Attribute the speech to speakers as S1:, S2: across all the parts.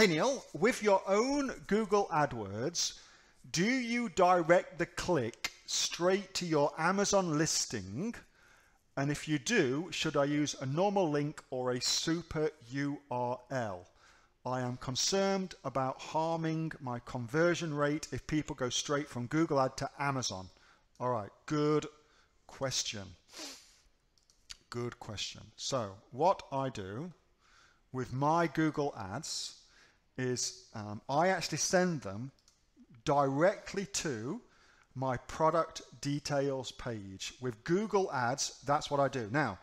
S1: Hey Neil, with your own Google AdWords, do you direct the click straight to your Amazon listing? And if you do, should I use a normal link or a super URL? I am concerned about harming my conversion rate if people go straight from Google Ad to Amazon. All right, good question. Good question. So what I do with my Google Ads is I actually send them directly to my product details page. With Google Ads, that's what I do. Now,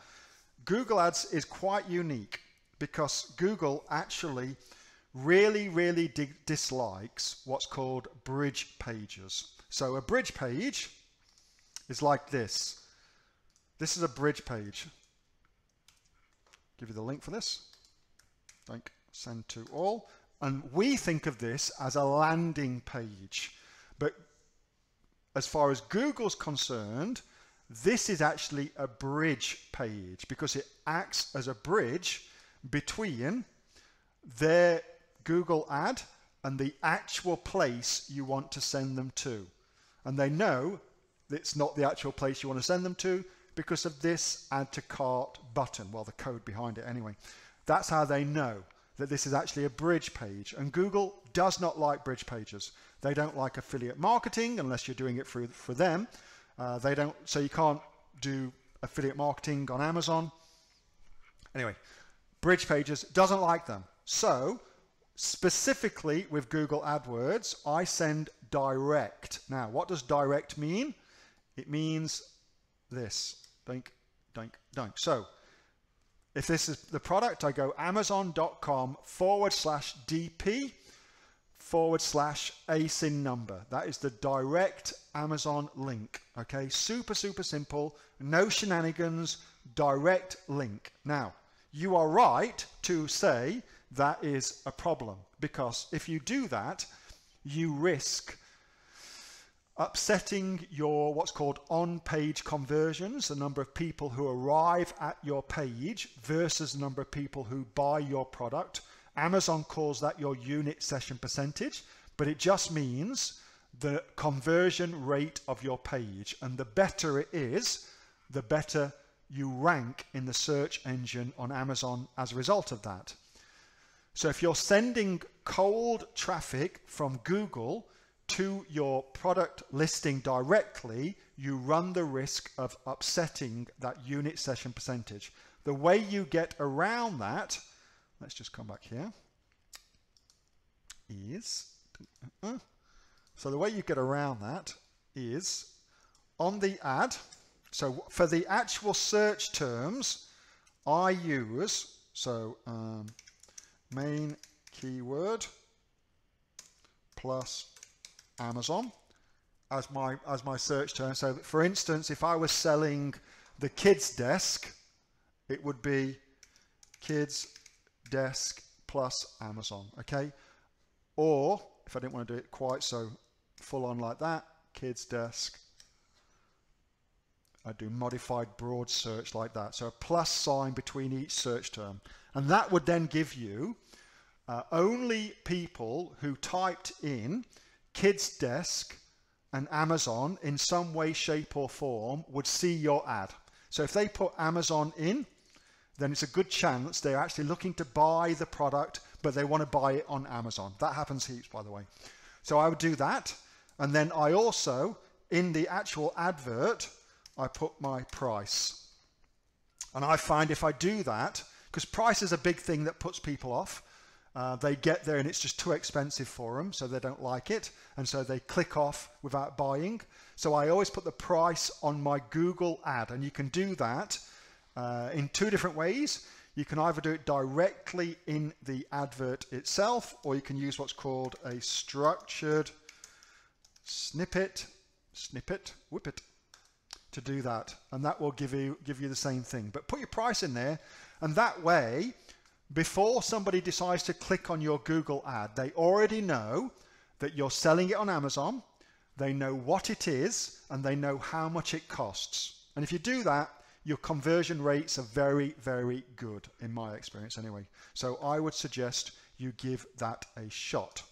S1: Google Ads is quite unique because Google actually really dislikes what's called bridge pages. So a bridge page is like this. This is a bridge page. Give you the link for this. Link, send to all. And we think of this as a landing page. But as far as Google's concerned, this is actually a bridge page because it acts as a bridge between their Google ad and the actual place you want to send them to. And they know it's not the actual place you want to send them to because of this add to cart button. Well, the code behind it anyway. That's how they know that this is actually a bridge page. And Google does not like bridge pages. They don't like affiliate marketing unless you're doing it for them. They don't, so you can't do affiliate marketing on Amazon. Anyway, bridge pages doesn't like them. So specifically with Google AdWords, I send direct. Now, what does direct mean? It means this, dink, dink, dink. So if this is the product, I go amazon.com/DP/ASIN number. That is the direct Amazon link. Okay, super simple, no shenanigans, direct link. Now, you are right to say that is a problem because if you do that, you risk upsetting your what's called on-page conversions, the number of people who arrive at your page versus the number of people who buy your product. Amazon calls that your unit session percentage, but it just means the conversion rate of your page. And the better it is, the better you rank in the search engine on Amazon as a result of that. So if you're sending cold traffic from Google to your product listing directly, you run the risk of upsetting that unit session percentage. The way you get around that, let's just come back here, is, so the way you get around that is on the ad. So for the actual search terms, I use, so main keyword plus Amazon as my search term. So for instance, if I was selling the kids desk, it would be kids desk plus Amazon, okay? Or if I didn't want to do it quite so full on like that, kids desk, I do modified broad search like that. So a plus sign between each search term. And that would then give you only people who typed in kids desk and Amazon in some way, shape or form would see your ad. So if they put Amazon in, then it's a good chance they're actually looking to buy the product, but they want to buy it on Amazon. That happens heaps, by the way. So I would do that. And then I also, in the actual advert, I put my price. And I find if I do that, because price is a big thing that puts people off, they get there and it's just too expensive for them, so they don't like it, and so they click off without buying. So I always put the price on my Google ad, and you can do that in two different ways. You can either do it directly in the advert itself, or you can use what's called a structured snippet, whip it, to do that, and that will give you the same thing. But put your price in there, and that way, before somebody decides to click on your Google ad, they already know that you're selling it on Amazon, they know what it is, and they know how much it costs. And if you do that, your conversion rates are very good, in my experience anyway. So I would suggest you give that a shot.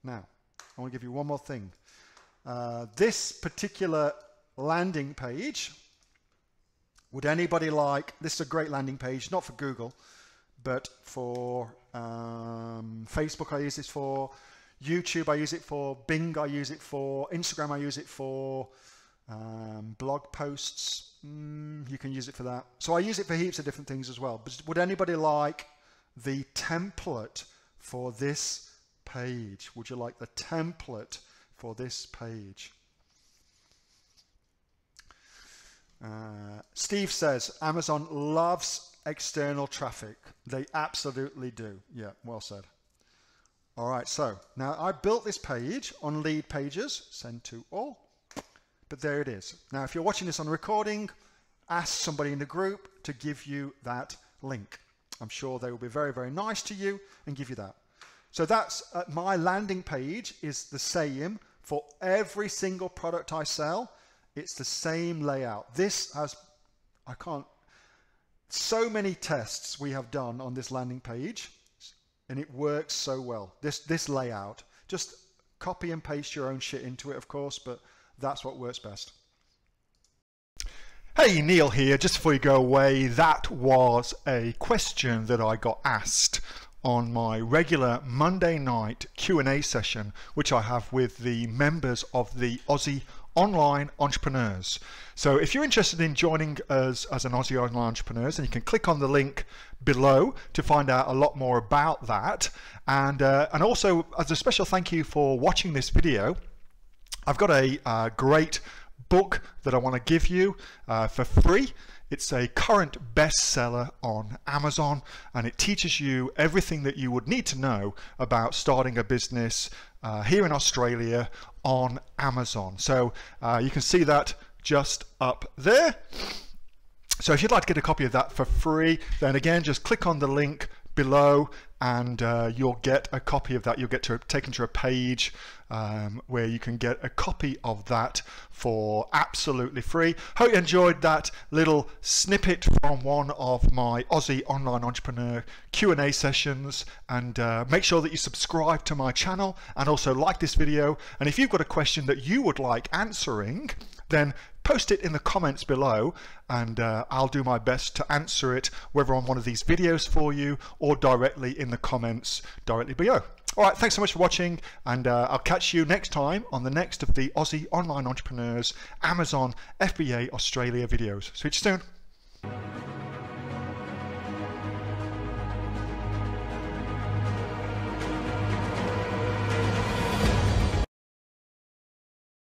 S1: Now, I want to give you one more thing. This particular landing page, would anybody like, this is a great landing page, not for Google, but for Facebook I use this for, YouTube I use it for, Bing I use it for, Instagram I use it for, blog posts, you can use it for that. So I use it for heaps of different things as well. But would anybody like the template for this page? Would you like the template for this page? Steve says Amazon loves external traffic. They absolutely do. Yeah, well said. All right, so now I built this page on lead pages, send to all, but there it is. Now if you're watching this on recording, ask somebody in the group to give you that link. I'm sure they will be very, very nice to you and give you that. So that's my landing page is the same for every single product I sell. It's the same layout. This has, so many tests we have done on this landing page, and it works so well. This layout, just copy and paste your own shit into it, of course, but that's what works best. Hey, Neil here. Just before you go away, that was a question that I got asked on my regular Monday night Q&A session, which I have with the members of the Aussie Online Entrepreneurs. So if you're interested in joining us as an Aussie Online Entrepreneurs, then you can click on the link below to find out a lot more about that. And also, as a special thank you for watching this video, I've got a great book that I want to give you for free. It's a current bestseller on Amazon, and it teaches you everything that you would need to know about starting a business here in Australia on Amazon. So you can see that just up there. So if you'd like to get a copy of that for free, then again, just click on the link below and you'll get a copy of that. You'll get taken to a page where you can get a copy of that for absolutely free. Hope you enjoyed that little snippet from one of my Aussie Online Entrepreneur Q&A sessions, and make sure that you subscribe to my channel and also like this video. And if you've got a question that you would like answering, then post it in the comments below, and I'll do my best to answer it, whether on one of these videos for you or directly in the comments directly below. All right, thanks so much for watching, and I'll catch you next time on the next of the Aussie Online Entrepreneurs Amazon FBA Australia videos. See you soon.